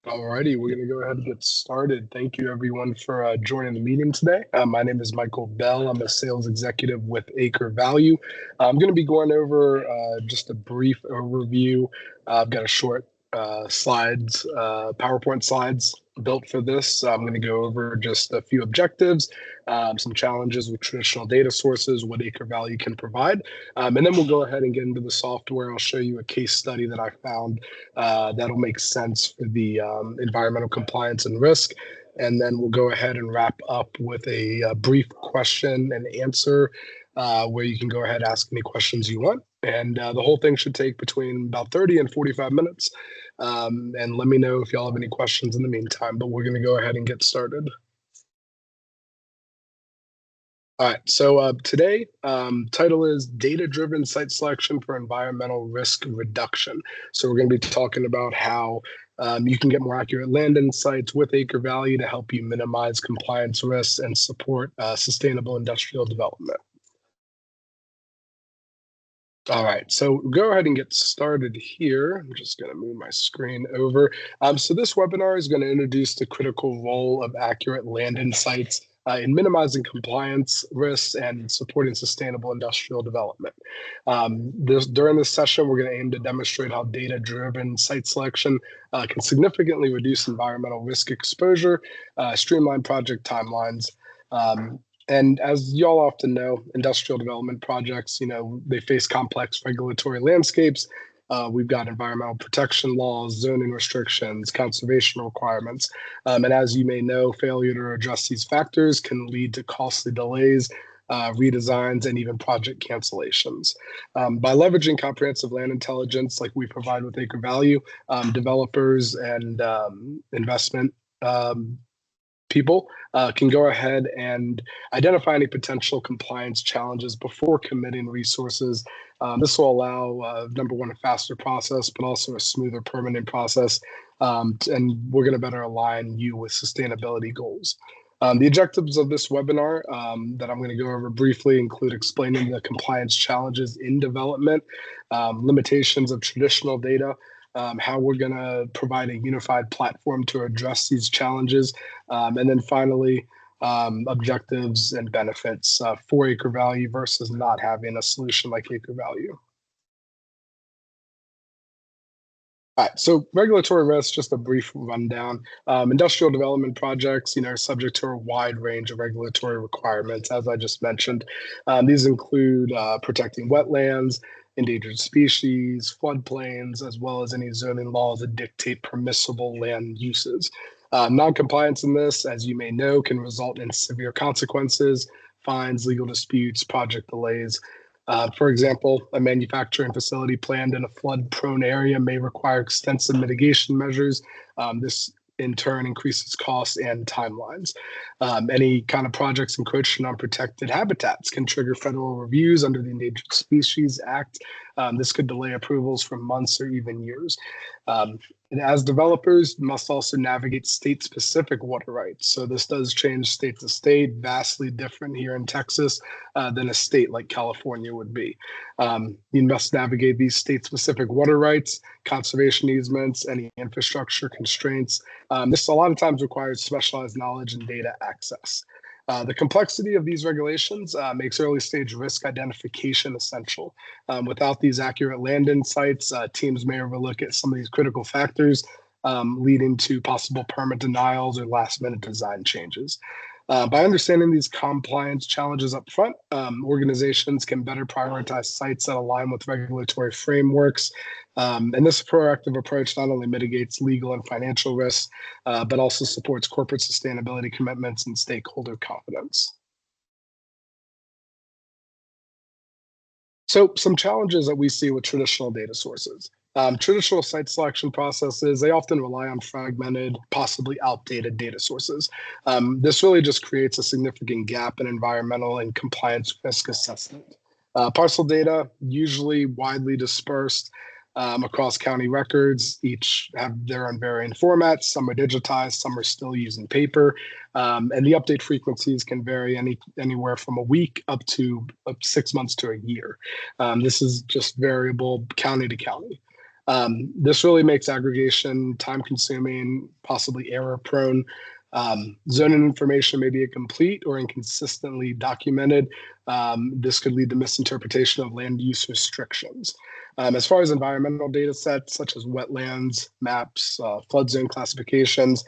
Alrighty, we're going to go ahead and get started. Thank you, everyone, for joining the meeting today. My name is Michael Bell. I'm a sales executive with AcreValue. I'm going to be going over just a brief overview. I've got a short PowerPoint slides built for this. So I'm going to go over just a few objectives, some challenges with traditional data sources, what AcreValue can provide, and then we'll go ahead and get into the software. I'll show you a case study that I found that'll make sense for the environmental compliance and risk. And then we'll go ahead and wrap up with a brief question and answer where you can go ahead and ask any questions you want. And the whole thing should take between about 30 and 45 minutes. And let me know if y'all have any questions in the meantime, but we're going to go ahead and get started. All right, so today, title is Data-Driven Site Selection for Environmental Risk Reduction. So we're going to be talking about how you can get more accurate land insights with AcreValue to help you minimize compliance risks and support sustainable industrial development. All right, so go ahead and get started here. I'm just going to move my screen over. So this webinar is going to introduce the critical role of accurate land insights in minimizing compliance risks and supporting sustainable industrial development. During this session, we're going to aim to demonstrate how data-driven site selection can significantly reduce environmental risk exposure, streamline project timelines, and as y'all often know, industrial development projects, they face complex regulatory landscapes. We've got environmental protection laws, zoning restrictions, conservation requirements. And as you may know, failure to address these factors can lead to costly delays, redesigns, and even project cancellations. By leveraging comprehensive land intelligence like we provide with AcreValue, developers and investment people can go ahead and identify any potential compliance challenges before committing resources. This will allow, number one, a faster process, but also a smoother permitting process. And we're going to better align you with sustainability goals. The objectives of this webinar that I'm going to go over briefly include explaining the compliance challenges in development, limitations of traditional data, how we're going to provide a unified platform to address these challenges, and then finally, objectives and benefits for AcreValue versus not having a solution like AcreValue. All right, so regulatory risks, just a brief rundown. Industrial development projects, are subject to a wide range of regulatory requirements, as I just mentioned. These include protecting wetlands, endangered species, floodplains, as well as any zoning laws that dictate permissible land uses. Non-compliance in this, as you may know, can result in severe consequences, fines, legal disputes, project delays. For example, a manufacturing facility planned in a flood-prone area may require extensive mitigation measures. This in turn increases costs and timelines. Any kind of projects encroaching on protected habitats can trigger federal reviews under the Endangered Species Act. This could delay approvals for months or even years. And as developers, must also navigate state-specific water rights. So this does change state to state, vastly different here in Texas than a state like California would be. You must navigate these state-specific water rights, conservation easements, any infrastructure constraints. This a lot of times requires specialized knowledge and data access. The complexity of these regulations makes early stage risk identification essential. Without these accurate land insights, teams may overlook at some of these critical factors, leading to possible permit denials or last minute design changes. By understanding these compliance challenges up front, organizations can better prioritize sites that align with regulatory frameworks. And this proactive approach not only mitigates legal and financial risks, but also supports corporate sustainability commitments and stakeholder confidence. So some challenges that we see with traditional data sources. Traditional site selection processes, they often rely on fragmented, possibly outdated data sources. This really just creates a significant gap in environmental and compliance risk assessment. Parcel data, usually widely dispersed across county records, each have their own varying formats. Some are digitized, some are still using paper. And the update frequencies can vary anywhere from a week up to 6 months to a year. This is just variable county to county. This really makes aggregation time-consuming, possibly error-prone. Zoning information may be incomplete or inconsistently documented. This could lead to misinterpretation of land use restrictions. As far as environmental data sets, such as wetlands, maps, flood zone classifications,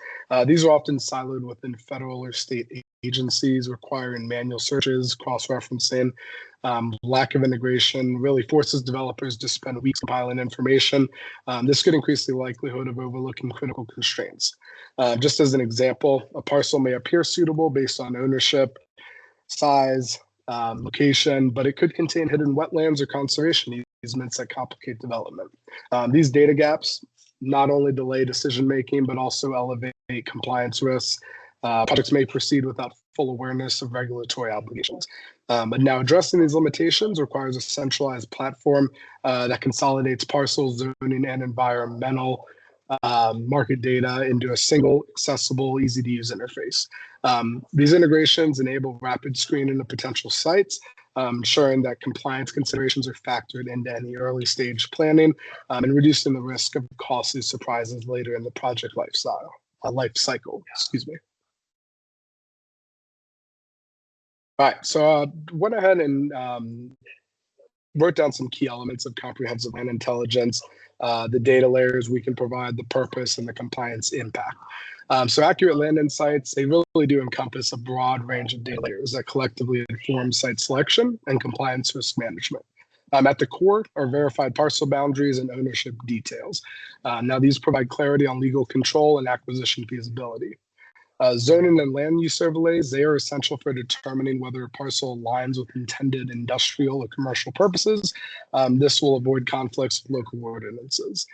these are often siloed within federal or state agencies, requiring manual searches, cross-referencing. Lack of integration really forces developers to spend weeks compiling information. This could increase the likelihood of overlooking critical constraints. Just as an example, a parcel may appear suitable based on ownership, size, location, but it could contain hidden wetlands or conservation easements that complicate development. These data gaps not only delay decision-making, but also elevate compliance risks. Projects may proceed without full awareness of regulatory obligations. But now addressing these limitations requires a centralized platform that consolidates parcel zoning and environmental market data into a single, accessible, easy-to-use interface. These integrations enable rapid screening of potential sites, ensuring that compliance considerations are factored into any early stage planning, and reducing the risk of costly surprises later in the project life cycle. Excuse me. All right, so I went ahead and wrote down some key elements of comprehensive land intelligence, the data layers we can provide, the purpose, and the compliance impact. So accurate land insights, they really do encompass a broad range of data layers that collectively inform site selection and compliance risk management. At the core are verified parcel boundaries and ownership details. Now, these provide clarity on legal control and acquisition feasibility. Zoning and land use overlays, they are essential for determining whether a parcel aligns with intended industrial or commercial purposes. This will avoid conflicts with local ordinances.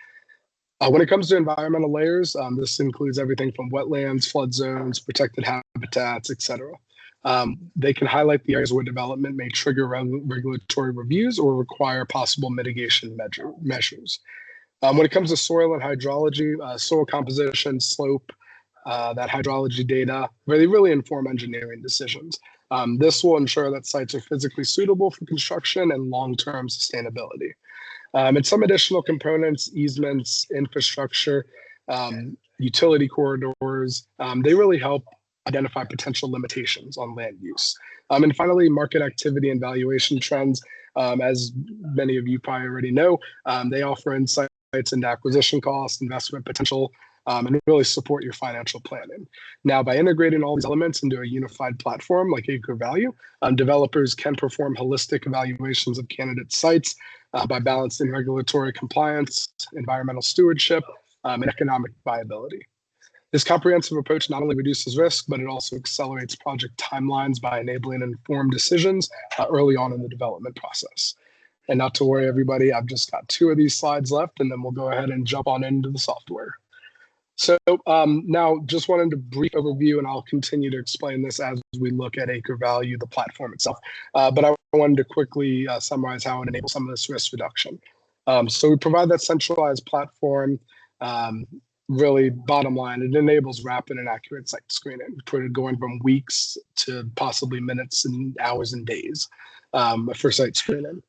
When it comes to environmental layers, this includes everything from wetlands, flood zones, protected habitats, etc. They can highlight the areas where development may trigger regulatory reviews or require possible mitigation measures. When it comes to soil and hydrology, soil composition, slope, that hydrology data really inform engineering decisions. This will ensure that sites are physically suitable for construction and long-term sustainability. And some additional components, easements, infrastructure, utility corridors, they really help identify potential limitations on land use. And finally, market activity and valuation trends. As many of you probably already know, they offer insights into acquisition costs, investment potential, and really support your financial planning. Now, by integrating all these elements into a unified platform like AcreValue, developers can perform holistic evaluations of candidate sites by balancing regulatory compliance, environmental stewardship, and economic viability. This comprehensive approach not only reduces risk, but it also accelerates project timelines by enabling informed decisions early on in the development process. And not to worry, everybody, I've just got 2 of these slides left, and then we'll go ahead and jump on into the software. So now just wanted a brief overview, and I'll continue to explain this as we look at AcreValue, the platform itself. But I wanted to quickly summarize how it enables some of this risk reduction. So we provide that centralized platform. Really, bottom line, it enables rapid and accurate site screening, going from weeks to possibly minutes and hours and days for site screening.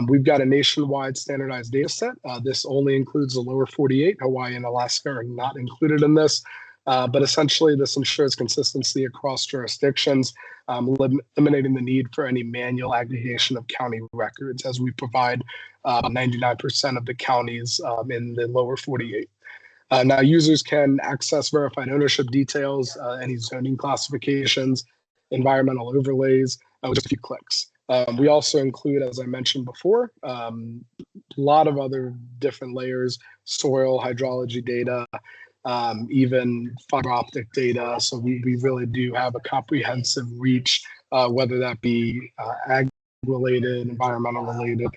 We've got a nationwide standardized data set. This only includes the lower 48. Hawaii and Alaska are not included in this. But essentially, this ensures consistency across jurisdictions, eliminating the need for any manual aggregation of county records, as we provide 99% of the counties in the lower 48. Now, users can access verified ownership details, any zoning classifications, environmental overlays, with just a few clicks. We also include, as I mentioned before, a lot of other different layers, soil, hydrology data, even fiber optic data. So we really do have a comprehensive reach, whether that be ag-related, environmental related,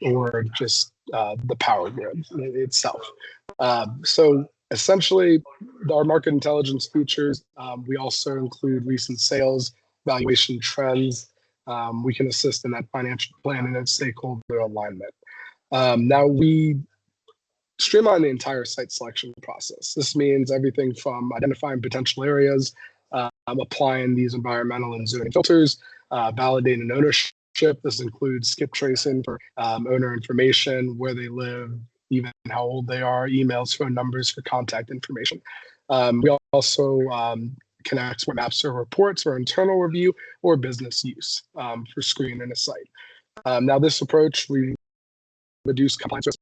or just the power grid itself. So essentially, our market intelligence features, we also include recent sales, valuation trends. We can assist in that financial planning and stakeholder alignment. Now, we streamline the entire site selection process. This means everything from identifying potential areas, applying these environmental and zoning filters, validating ownership. This includes skip tracing for owner information, where they live, even how old they are, emails, phone numbers for contact information. We also can export maps or reports for internal review or business use for screening a site. Now, this approach, we reduce compliance risk,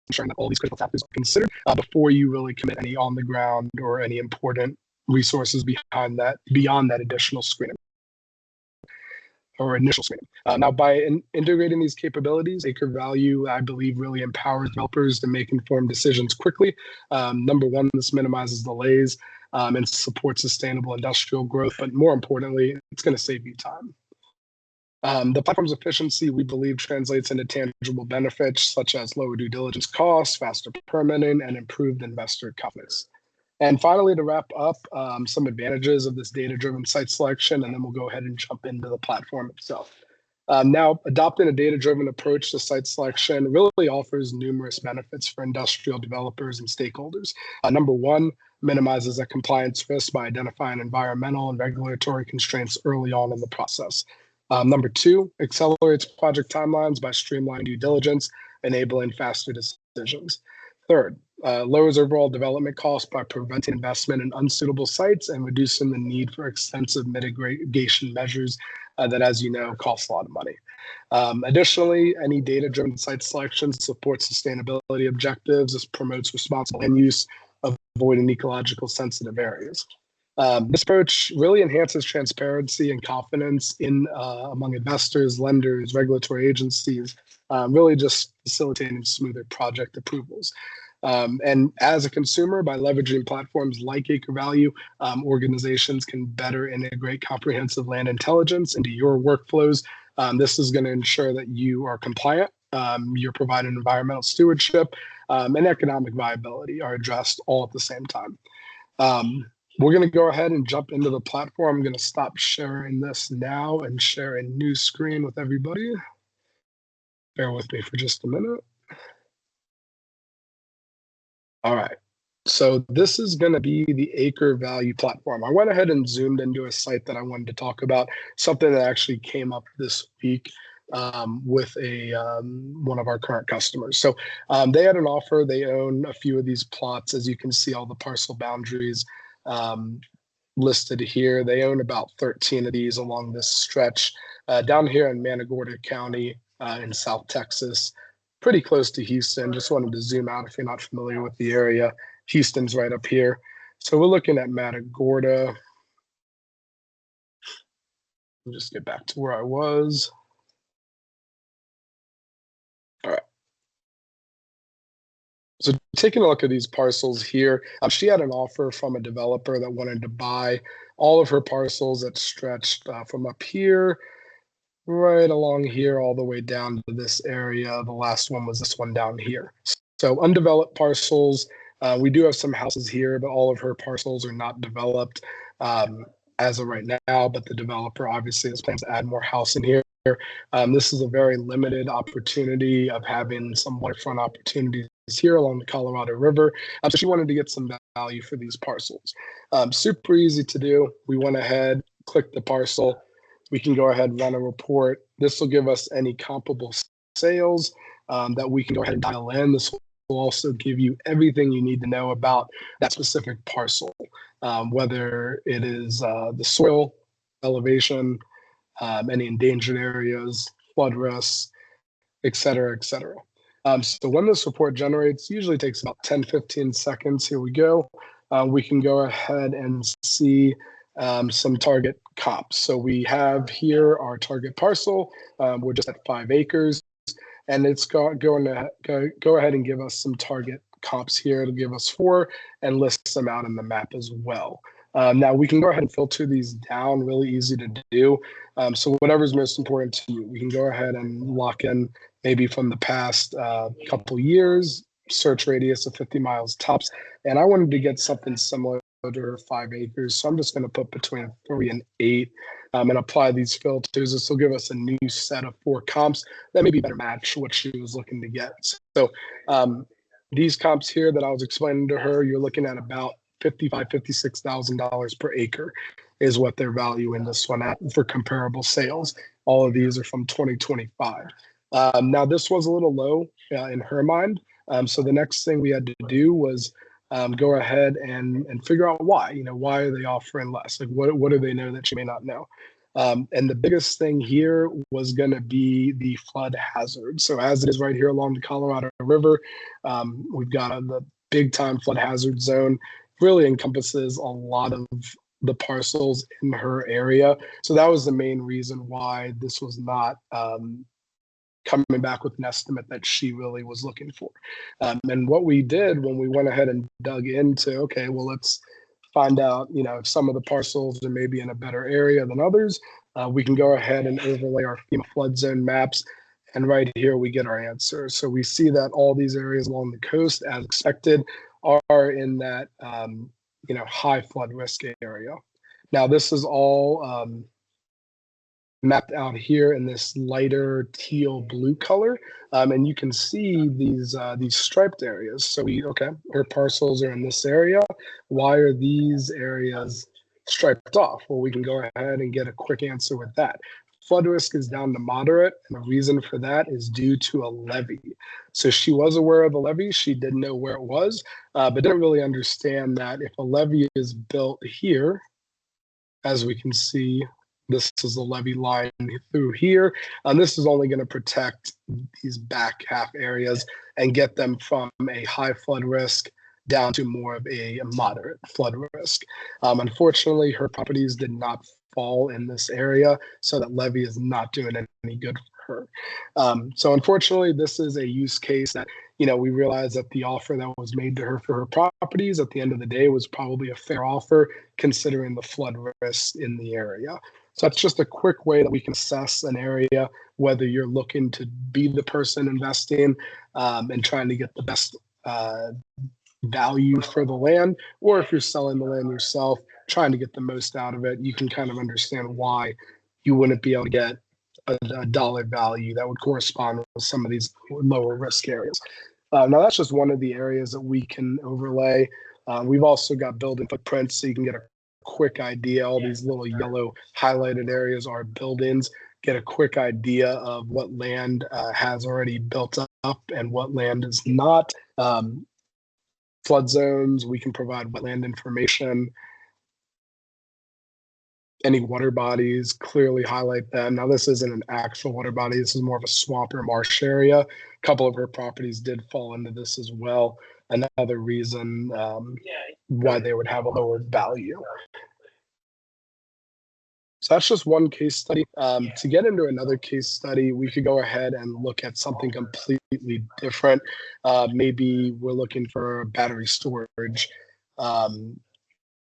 ensuring that all these critical factors are considered before you really commit any on the ground or any important resources beyond that additional screening or initial screening. Now, by integrating these capabilities, AcreValue, I believe, really empowers developers to make informed decisions quickly. Number one, this minimizes delays and supports sustainable industrial growth, but more importantly, it's going to save you time. The platform's efficiency, we believe, translates into tangible benefits such as lower due diligence costs, faster permitting, and improved investor confidence. And finally, to wrap up, some advantages of this data-driven site selection, and then we'll go ahead and jump into the platform itself. Now, adopting a data-driven approach to site selection really offers numerous benefits for industrial developers and stakeholders. Number one, minimizes a compliance risk by identifying environmental and regulatory constraints early on in the process. Number two, accelerates project timelines by streamlining due diligence, enabling faster decisions. Third, lowers overall development costs by preventing investment in unsuitable sites and reducing the need for extensive mitigation measures that, as you know, cost a lot of money. Additionally, any data-driven site selection supports sustainability objectives. This promotes responsible land use, avoiding ecological sensitive areas. This approach really enhances transparency and confidence among investors, lenders, regulatory agencies, really just facilitating smoother project approvals. And as a consumer, by leveraging platforms like AcreValue, organizations can better integrate comprehensive land intelligence into your workflows. This is going to ensure that you are compliant, you're providing environmental stewardship, and economic viability are addressed all at the same time. We're going to go ahead and jump into the platform. I'm going to stop sharing this now and share a new screen with everybody. Bear with me for just a minute. All right. So this is going to be the AcreValue platform. I went ahead and zoomed into a site that I wanted to talk about, something that actually came up this week with one of our current customers. So they had an offer. They own a few of these plots. As you can see, all the parcel boundaries listed here. They own about 13 of these along this stretch down here in Managorda County in South Texas, pretty close to Houston. Just wanted to zoom out if you're not familiar with the area. Houston's right up here. So we're looking at Matagorda. I'll just get back to where I was. All right. So taking a look at these parcels here, she had an offer from a developer that wanted to buy all of her parcels that stretched from up here, right along here, all the way down to this area. The last one was this one down here. So undeveloped parcels. We do have some houses here, but all of her parcels are not developed as of right now, but the developer obviously has plans to add more house in here. This is a very limited opportunity of having some waterfront opportunities here along the Colorado River. So she wanted to get some value for these parcels. Super easy to do. We went ahead, clicked the parcel. We can go ahead and run a report. This will give us any comparable sales that we can go ahead and dial in. This will also give you everything you need to know about that specific parcel, whether it is the soil, elevation, any endangered areas, flood risks, et cetera, et cetera. So when this report generates, usually takes about 10, 15 seconds. Here we go. We can go ahead and see some target comps. So we have here our target parcel. We're just at 5 acres, and it's going to go ahead and give us some target comps here. It'll give us 4 and list them out in the map as well. Now we can go ahead and filter these down, really easy to do. So whatever's most important to you, we can go ahead and lock in maybe from the past couple years, search radius of 50 miles tops. And I wanted to get something similar to her 5 acres. So I'm just going to put between 3 and 8 and apply these filters. This will give us a new set of 4 comps that maybe better match what she was looking to get. So these comps here that I was explaining to her, you're looking at about $55,000, $56,000 per acre is what they're valuing this one at for comparable sales. All of these are from 2025. Now, this was a little low in her mind. So the next thing we had to do was go ahead and figure out why. Why are they offering less? Like, what do they know that she may not know? And the biggest thing here was going to be the flood hazard. So as it is right here along the Colorado River, we've got the big time flood hazard zone. Really encompasses a lot of the parcels in her area. So that was the main reason why this was not coming back with an estimate that she really was looking for. And what we did when we went ahead and dug into, okay, well, let's find out, if some of the parcels are maybe in a better area than others, we can go ahead and overlay our FEMA flood zone maps. And right here, we get our answer. So we see that all these areas along the coast, as expected, are in that, high flood risk area. Now, this is all mapped out here in this lighter teal blue color. And you can see these striped areas. So her parcels are in this area. Why are these areas striped off? Well, we can go ahead and get a quick answer with that. Flood risk is down to moderate, and the reason for that is due to a levee. So she was aware of the levee. She didn't know where it was, but didn't really understand that if a levee is built here, as we can see, this is the levee line through here. This is only going to protect these back half areas and get them from a high flood risk down to more of a moderate flood risk. Unfortunately, her properties did not fall in this area, so that levee is not doing any good for her. So unfortunately, this is a use case that we realized that the offer that was made to her for her properties at the end of the day was probably a fair offer considering the flood risk in the area. So that's just a quick way that we can assess an area, whether you're looking to be the person investing and trying to get the best value for the land, or if you're selling the land yourself, trying to get the most out of it. You can kind of understand why you wouldn't be able to get a dollar value that would correspond with some of these lower risk areas. Now, that's just one of the areas that we can overlay. We've also got building footprints, so you can get a quick idea. All these little yellow highlighted areas are buildings. Get a quick idea of what land has already built up and what land is not. Flood zones, we can provide wetland information. Any water bodies, clearly highlight them. Now, this isn't an actual water body. This is more of a swamp or marsh area. A couple of her properties did fall into this as well. Another reason why they would have a lower value. So that's just one case study. To get into another case study, we could go ahead and look at something completely different. Maybe we're looking for battery storage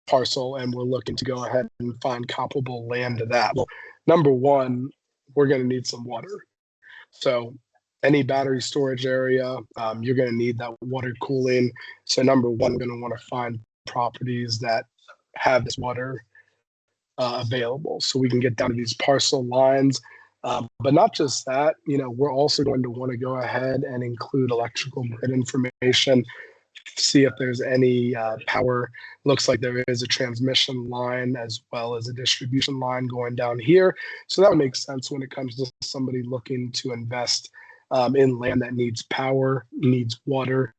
parcel, and we're looking to go ahead and find comparable land to that. Well, number one, we're going to need some water. So any battery storage area, you're going to need that water cooling. So number one, we're going to want to find properties that have this water available, so we can get down to these parcel lines. But not just that, we're also going to want to go ahead and include electrical grid information, see if there's any power. Looks like there is a transmission line as well as a distribution line going down here. So that would make sense when it comes to somebody looking to invest in land that needs power, needs water.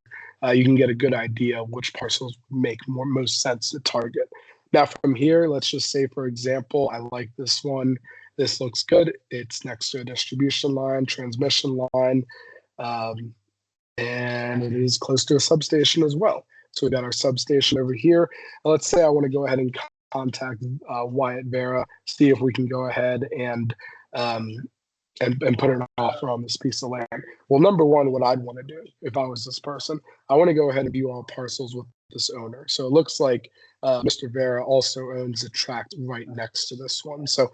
You can get a good idea which parcels make most sense to target. Now from here, let's just say, for example, I like this one. This looks good. It's next to a distribution line, transmission line, and it is close to a substation as well. So we got our substation over here. Let's say I want to go ahead and contact Wyatt Vera, see if we can go ahead and put an offer on this piece of land. Well, number one, what I'd want to do if I was this person, I want to go ahead and view all parcels with this owner. So it looks like Mr. Vera also owns a tract right next to this one. So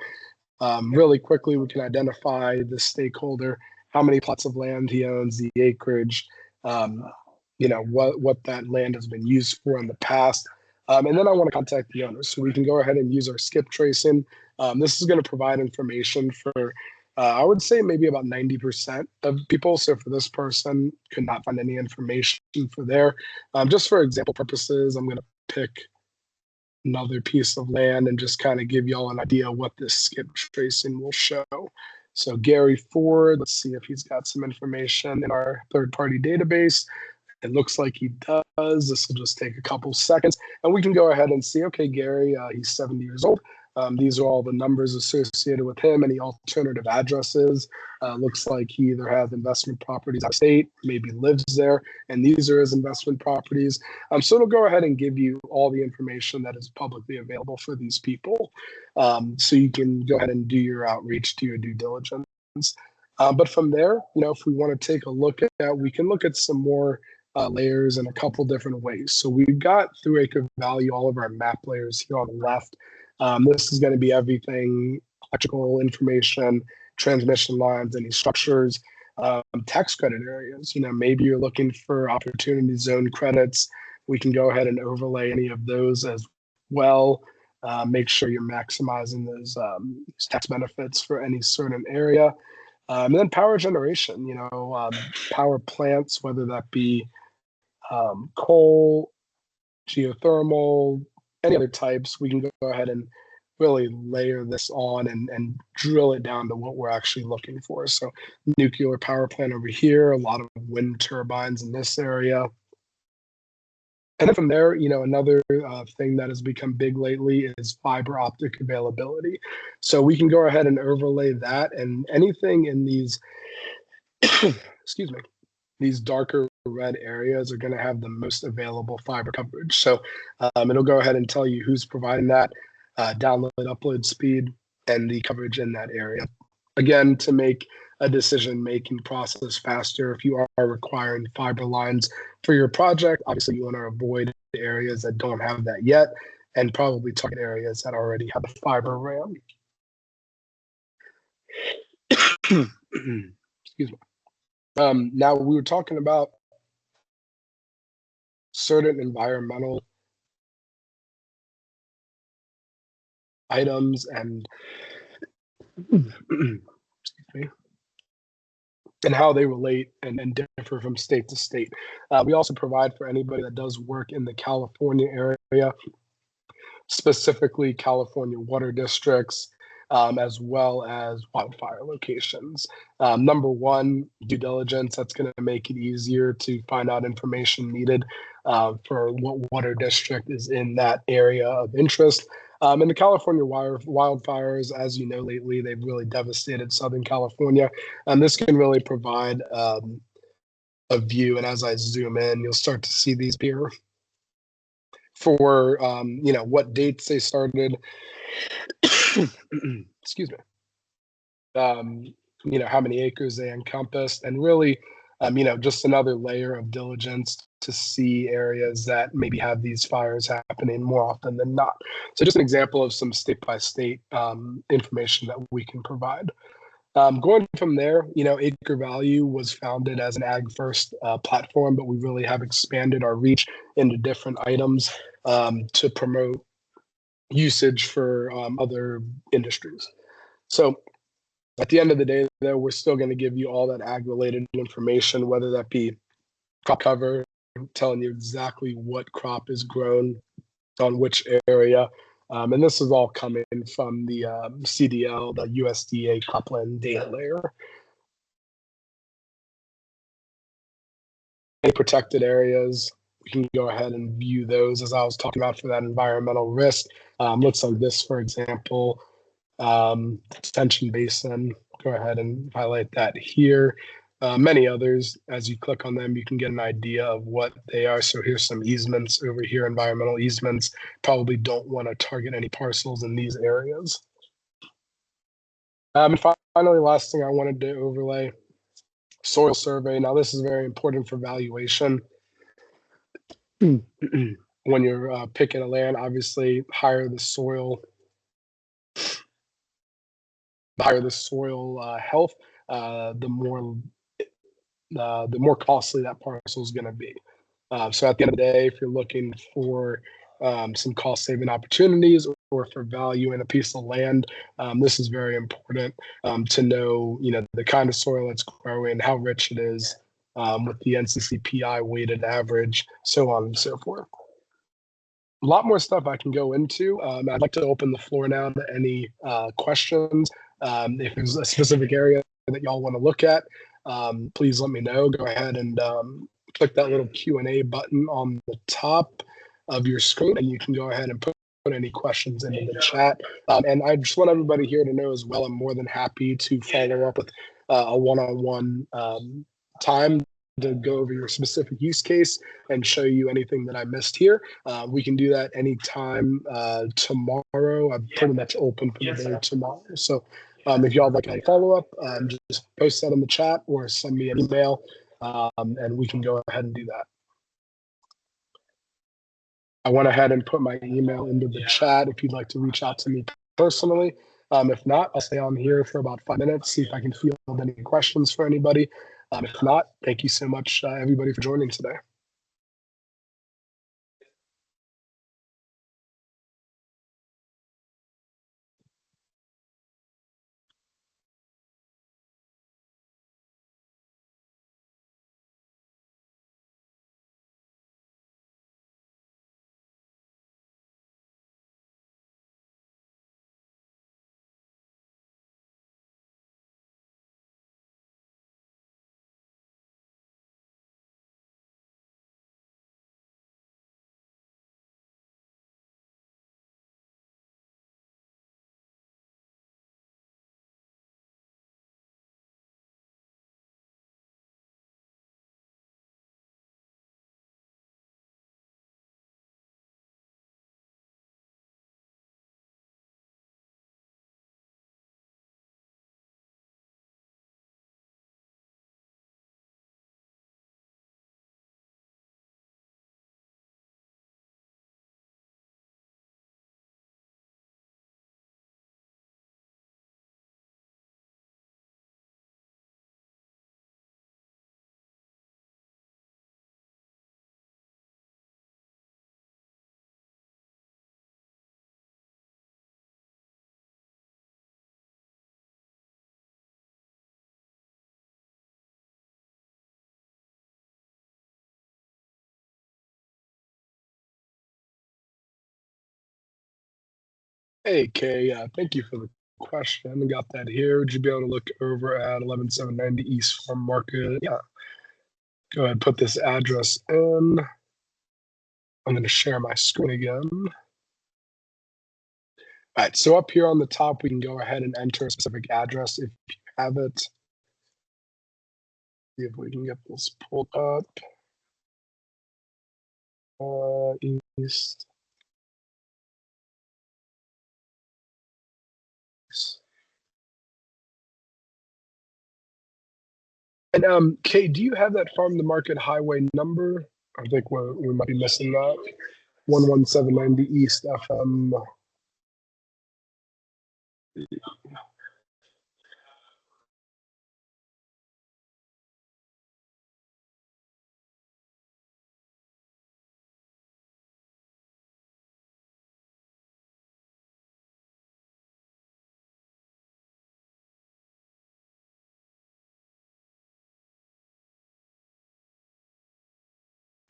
really quickly, we can identify the stakeholder, how many plots of land he owns, the acreage, what that land has been used for in the past. And then I want to contact the owner. So we can go ahead and use our skip tracing. This is going to provide information for, I would say, maybe about 90% of people. So for this person, could not find any information for there. Just for example purposes, I'm going to pick another piece of land and just kind of give y'all an idea what this skip tracing will show. So Gary Ford, let's see if he's got some information in our third-party database. It looks like he does. This will just take a couple seconds. And we can go ahead and see, okay, Gary, he's 70 years old. These are all the numbers associated with him, any alternative addresses. Looks like he either has investment properties out of state, maybe lives there, and these are his investment properties. So it'll go ahead and give you all the information that is publicly available for these people. So you can go ahead and do your outreach, do your due diligence. But from there, if we want to take a look at that, we can look at some more layers in a couple different ways. So we've got through AcreValue all of our map layers here on the left. This is going to be everything: electrical information, transmission lines, any structures, tax credit areas. Maybe you're looking for opportunity zone credits. We can go ahead and overlay any of those as well. Make sure you're maximizing those tax benefits for any certain area. And then power generation, power plants, whether that be coal, geothermal, any other types, we can go ahead and really layer this on and drill it down to what we're actually looking for. So nuclear power plant over here, a lot of wind turbines in this area. And then from there, another thing that has become big lately is fiber optic availability. So we can go ahead and overlay that, and anything in these, excuse me, these darker red areas are going to have the most available fiber coverage. So it'll go ahead and tell you who's providing that, download, upload speed, and the coverage in that area. Again, to make a decision-making process faster, if you are requiring fiber lines for your project, obviously you want to avoid areas that don't have that yet, and probably target areas that already have a fiber RAM. Excuse me. Now, we were talking about certain environmental items and and how they relate and differ from state to state. We also provide for anybody that does work in the California area, specifically California water districts, as well as wildfire locations. Number one, due diligence. That's going to make it easier to find out information needed for what water district is in that area of interest. And the California wildfires, as you know, lately, they've really devastated Southern California. And this can really provide a view. And as I zoom in, you'll start to see these here for, what dates they started. Excuse me. How many acres they encompassed, and really, just another layer of diligence to see areas that maybe have these fires happening more often than not. So just an example of some state-by-state information that we can provide. Going from there, AcreValue was founded as an ag-first platform, but we really have expanded our reach into different items to promote usage for other industries. So at the end of the day, though, we're still going to give you all that ag-related information, whether that be crop cover, telling you exactly what crop is grown on which area. And this is all coming from the CDL, the USDA cropland data layer. Any protected areas, we can go ahead and view those, as I was talking about, for that environmental risk. Looks like this, for example, detention basin. Go ahead and highlight that here. Many others, as you click on them, you can get an idea of what they are. So here's some easements over here, environmental easements. Probably don't want to target any parcels in these areas. And finally, last thing I wanted to overlay, soil survey. Now, this is very important for valuation. When you're picking a land, obviously, the higher the soil health, the more costly that parcel is going to be. So at the end of the day, if you're looking for some cost-saving opportunities or for value in a piece of land, this is very important to know, the kind of soil that's growing, how rich it is, with the NCCPI weighted average, so on and so forth. A lot more stuff I can go into. I'd like to open the floor now to any questions. If there's a specific area that y'all want to look at, please let me know. Go ahead and click that little Q&A button on the top of your screen, and you can go ahead and put any questions into the chat. And I just want everybody here to know as well, I'm more than happy to follow up with a one-on-one time to go over your specific use case and show you anything that I missed here. We can do that anytime tomorrow. I'm pretty much open for the day tomorrow. So if y'all like a follow-up, just post that in the chat or send me an email, and we can go ahead and do that. I went ahead and put my email into the chat if you'd like to reach out to me personally. If not, I'll stay on here for about 5 minutes, see if I can field any questions for anybody. If not, thank you so much, everybody, for joining today. Hey, Kay, thank you for the question. I got that here. Would you be able to look over at 11790 East Farm Market? Yeah. Go ahead and put this address in. I'm going to share my screen again. All right, so up here on the top, we can go ahead and enter a specific address if you have it. See if we can get this pulled up. East. And Kay, do you have that farm to market highway number? I think we might be missing that. 11790 East FM.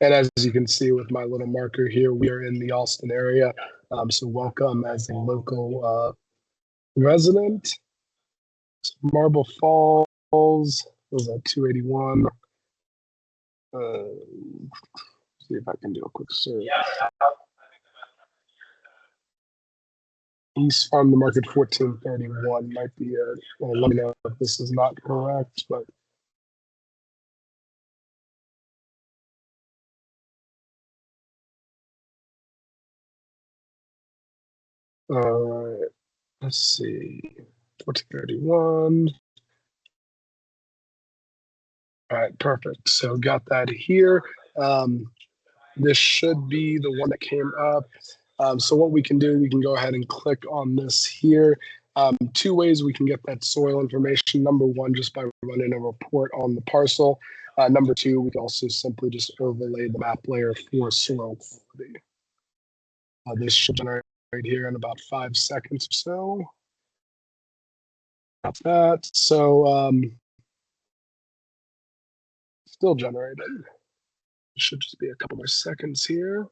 And as you can see with my little marker here, we are in the Austin area. So welcome as a local resident. Marble Falls was at 281. See if I can do a quick search. East Farm to Market 1431 might be it. Let me know if this is not correct, but all right. Let's see. 1431. All right, perfect. So got that here. This should be the one that came up. So what we can do, we can go ahead and click on this here. Two ways we can get that soil information. Number one, just by running a report on the parcel. Number two, we can also simply just overlay the map layer for soil quality. This should generate right here in about 5 seconds or so. Got that. So still generating. Should just be a couple more seconds here.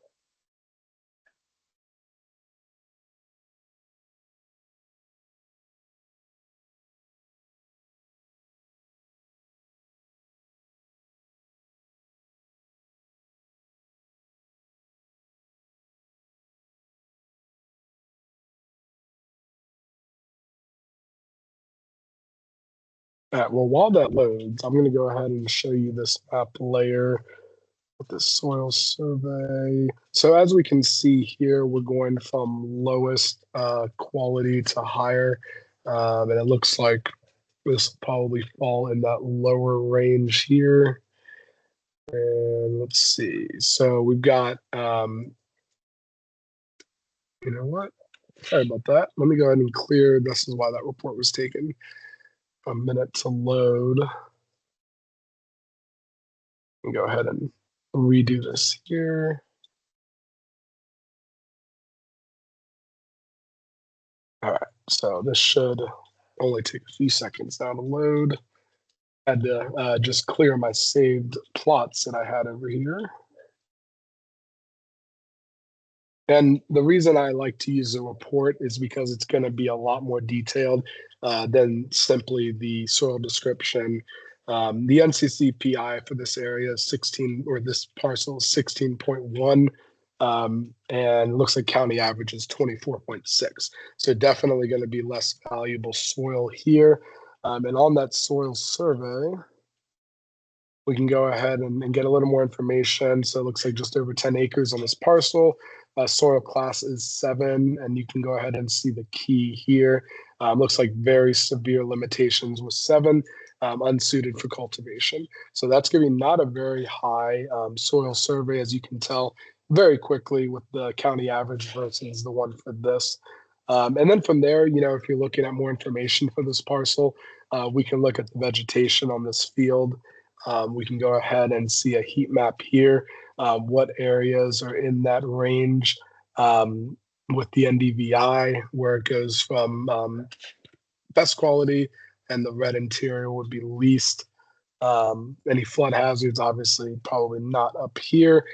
All right, well, while that loads, I'm going to go ahead and show you this map layer with the soil survey. So as we can see here, we're going from lowest quality to higher. And it looks like this will probably fall in that lower range here. And let's see. So we've got, you know what? Sorry about that. Let me go ahead and clear. This is why that report was taking a minute to load. And go ahead and redo this here. All right, so this should only take a few seconds now to load. Had to just clear my saved plots that I had over here. And the reason I like to use a report is because it's going to be a lot more detailed than simply the soil description. The NCCPI for this area is 16, or this parcel is 16.1, and looks like county average is 24.6. So definitely going to be less valuable soil here. And on that soil survey, we can go ahead and get a little more information. So it looks like just over 10 acres on this parcel. Soil class is 7, and you can go ahead and see the key here. Looks like very severe limitations with 7, unsuited for cultivation. So that's going to be not a very high soil survey, as you can tell very quickly with the county average versus the one for this. And then from there, you know, if you're looking at more information for this parcel, we can look at the vegetation on this field. We can go ahead and see a heat map here, what areas are in that range with the NDVI, where it goes from best quality, and the red interior would be least. Any flood hazards, obviously, probably not up here.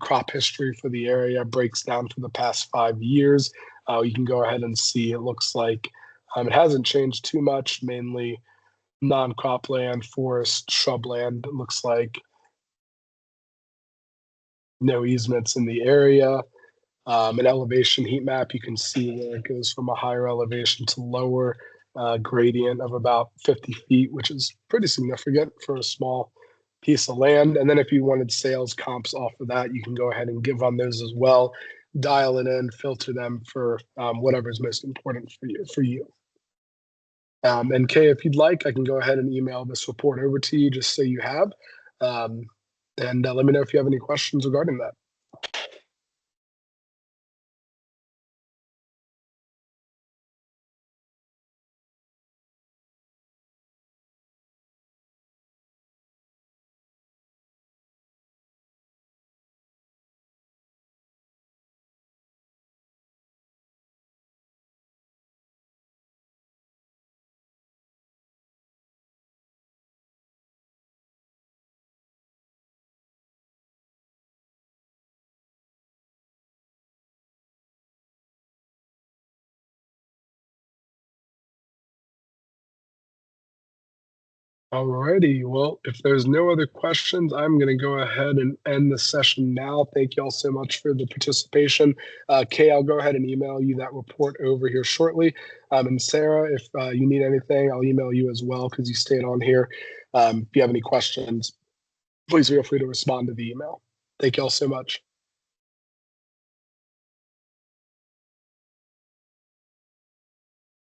Crop history for the area breaks down for the past 5 years. You can go ahead and see it looks like it hasn't changed too much, mainly non-cropland, forest, shrubland. It looks like no easements in the area. An elevation heat map, you can see where it goes from a higher elevation to lower gradient of about 50 feet, which is pretty significant for a small piece of land. And then if you wanted sales comps off of that, you can go ahead and give on those as well. Dial it in, filter them for whatever is most important for you. And Kay, if you'd like, I can go ahead and email this report over to you just so you have. Um, and let me know if you have any questions regarding that. Alrighty, well, if there's no other questions, I'm going to go ahead and end the session now. Thank you all so much for the participation. Kay, I'll go ahead and email you that report over here shortly. And Sarah, if you need anything, I'll email you as well because you stayed on here. If you have any questions, please feel free to respond to the email. Thank you all so much.